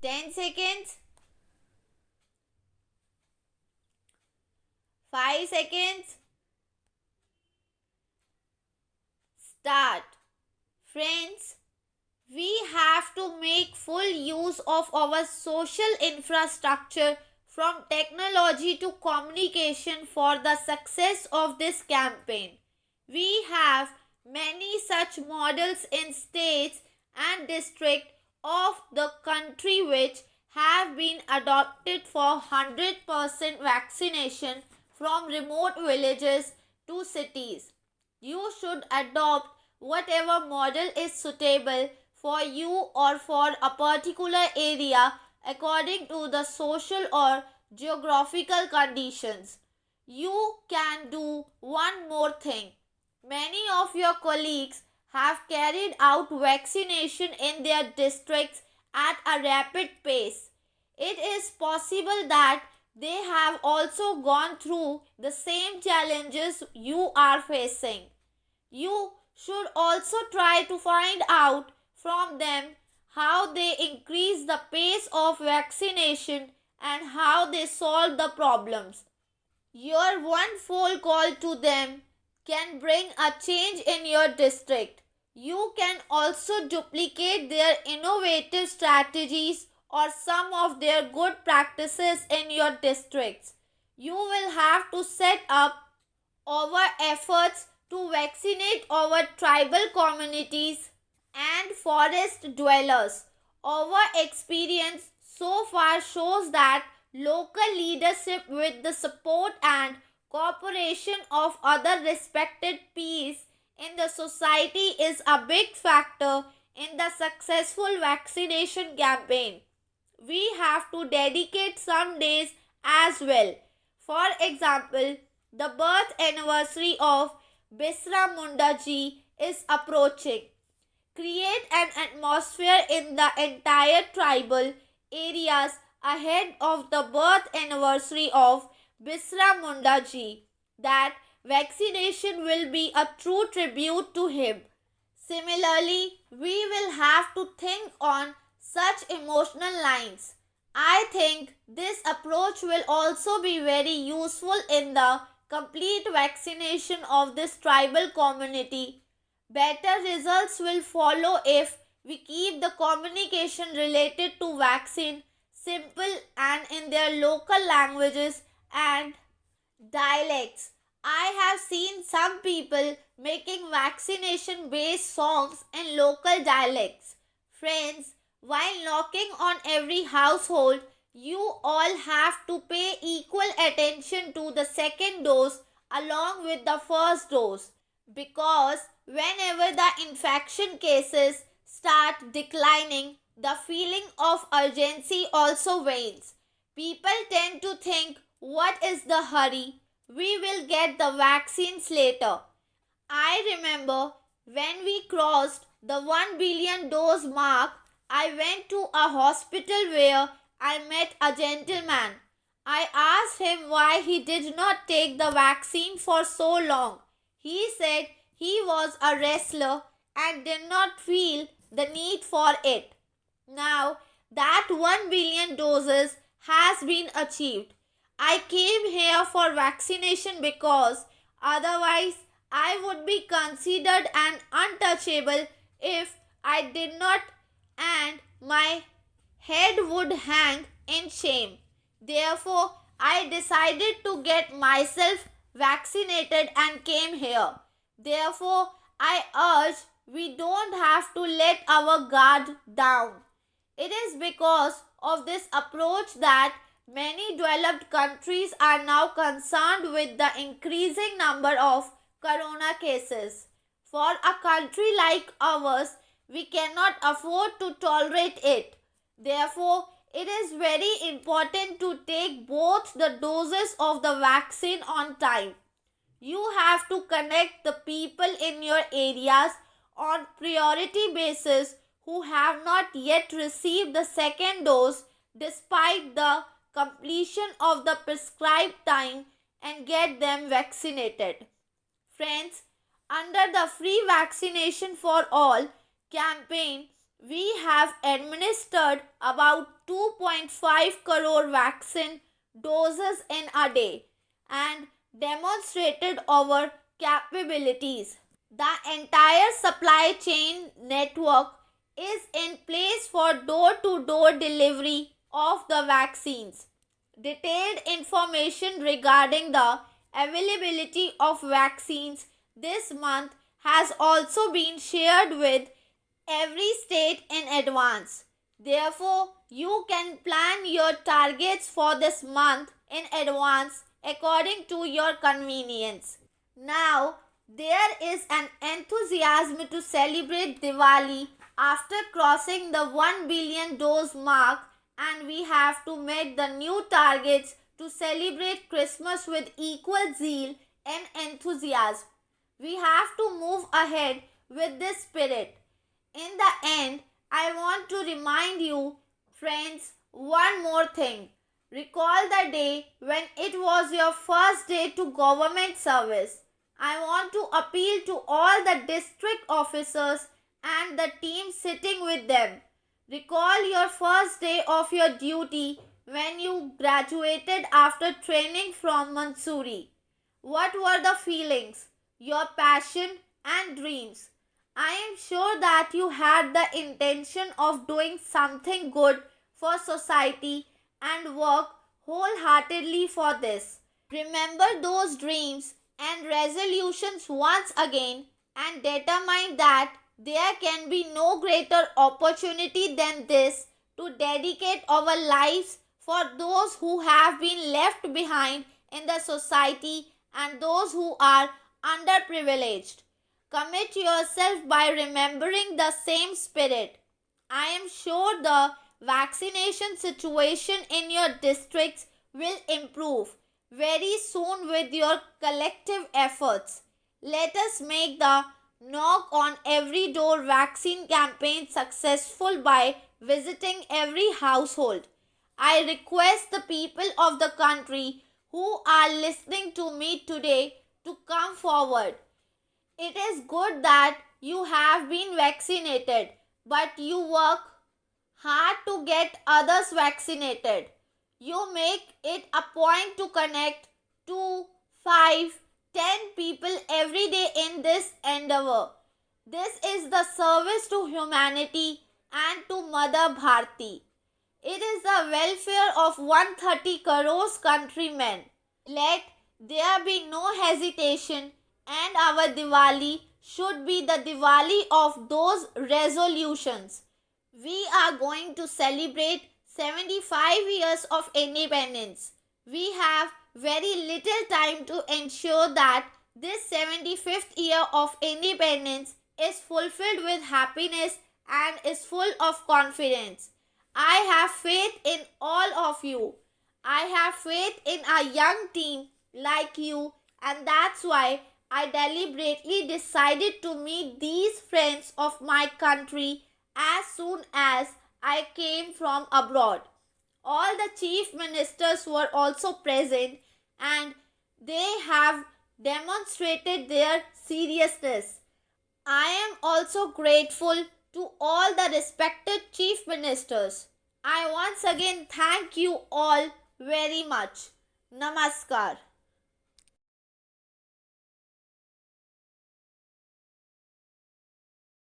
10 seconds, 5 seconds, start. Friends, we have to make full use of our social infrastructure from technology to communication for the success of this campaign. We have many such models in states and districts of the country which have been adopted for 100% vaccination from remote villages to cities. You should adopt whatever model is suitable for you or for a particular area according to the social or geographical conditions. You can do one more thing. Many of your colleagues have carried out vaccination in their districts at a rapid pace. It is possible that they have also gone through the same challenges you are facing. You should also try to find out from them how they increase the pace of vaccination and how they solve the problems. Your one phone call to them can bring a change in your district. You can also duplicate their innovative strategies or some of their good practices in your districts. You will have to set up our efforts to vaccinate our tribal communities and forest dwellers. Our experience so far shows that local leadership with the support and cooperation of other respected peers in the society is a big factor in the successful vaccination campaign. We have to dedicate some days as well. For example, the birth anniversary of Bisra Munda ji is approaching. Create an atmosphere in the entire tribal areas ahead of the birth anniversary of Bisra Munda ji that vaccination will be a true tribute to him. Similarly, we will have to think on such emotional lines. I think this approach will also be very useful in the complete vaccination of this tribal community. Better results will follow if we keep the communication related to vaccine simple and in their local languages and dialects. I have seen some people making vaccination based songs in local dialects. Friends, while knocking on every household, you all have to pay equal attention to the second dose along with the first dose, because whenever the infection cases start declining, the feeling of urgency also wanes. People tend to think, what is the hurry? We will get the vaccines later. I remember when we crossed the 1 billion dose mark, I went to a hospital where I met a gentleman. I asked him why he did not take the vaccine for so long. He said he was a wrestler and did not feel the need for it. Now that 1 billion doses has been achieved, I came here for vaccination because otherwise I would be considered an untouchable if I did not, and my head would hang in shame. Therefore, I decided to get myself vaccinated and came here. Therefore, I urge we don't have to let our guard down. It is because of this approach that many developed countries are now concerned with the increasing number of corona cases. For a country like ours, we cannot afford to tolerate it. Therefore, it is very important to take both the doses of the vaccine on time. You have to connect the people in your areas on priority basis who have not yet received the second dose despite the completion of the prescribed time and get them vaccinated. Friends, under the free vaccination for all campaign, We have administered about 2.5 crore vaccine doses in a day and demonstrated our capabilities. The entire supply chain network is in place for door to door delivery of the vaccines. Detailed information regarding the availability of vaccines this month has also been shared with every state in advance. Therefore, you can plan your targets for this month in advance according to your convenience. Now, there is an enthusiasm to celebrate Diwali after crossing the 1 billion dose mark, and we have to meet the new targets to celebrate Christmas with equal zeal and enthusiasm. We have to move ahead with this spirit. In the end, I want to remind you, friends, one more thing. Recall the day when it was your first day to government service. I want to appeal to all the district officers and the team sitting with them. Recall your first day of your duty when you graduated after training from Mansoori. What were the feelings, your passion and dreams? I am sure that you had the intention of doing something good for society and work wholeheartedly for this. Remember those dreams and resolutions once again and determine that there can be no greater opportunity than this to dedicate our lives for those who have been left behind in the society and those who are underprivileged. Commit yourself by remembering the same spirit. I am sure the vaccination situation in your districts will improve very soon with your collective efforts. Let us make the knock on every door vaccine campaign successful by visiting every household. I request the people of the country who are listening to me today to come forward. It is good that you have been vaccinated, but you work hard to get others vaccinated. You make it a point to connect 2, 5, 10 people every day in this endeavor. This is the service to humanity and to Mother Bharti. It is the welfare of 130 crores countrymen. Let there be no hesitation, and our Diwali should be the Diwali of those resolutions. We are going to celebrate 75 years of independence. We have very little time to ensure that this 75th year of independence is fulfilled with happiness and is full of confidence. I have faith in all of you. I have faith in a young team like you, and that's why I deliberately decided to meet these friends of my country as soon as I came from abroad. All the chief ministers were also present and they have demonstrated their seriousness. I am also grateful to all the respected chief ministers. I once again thank you all very much. Namaskar.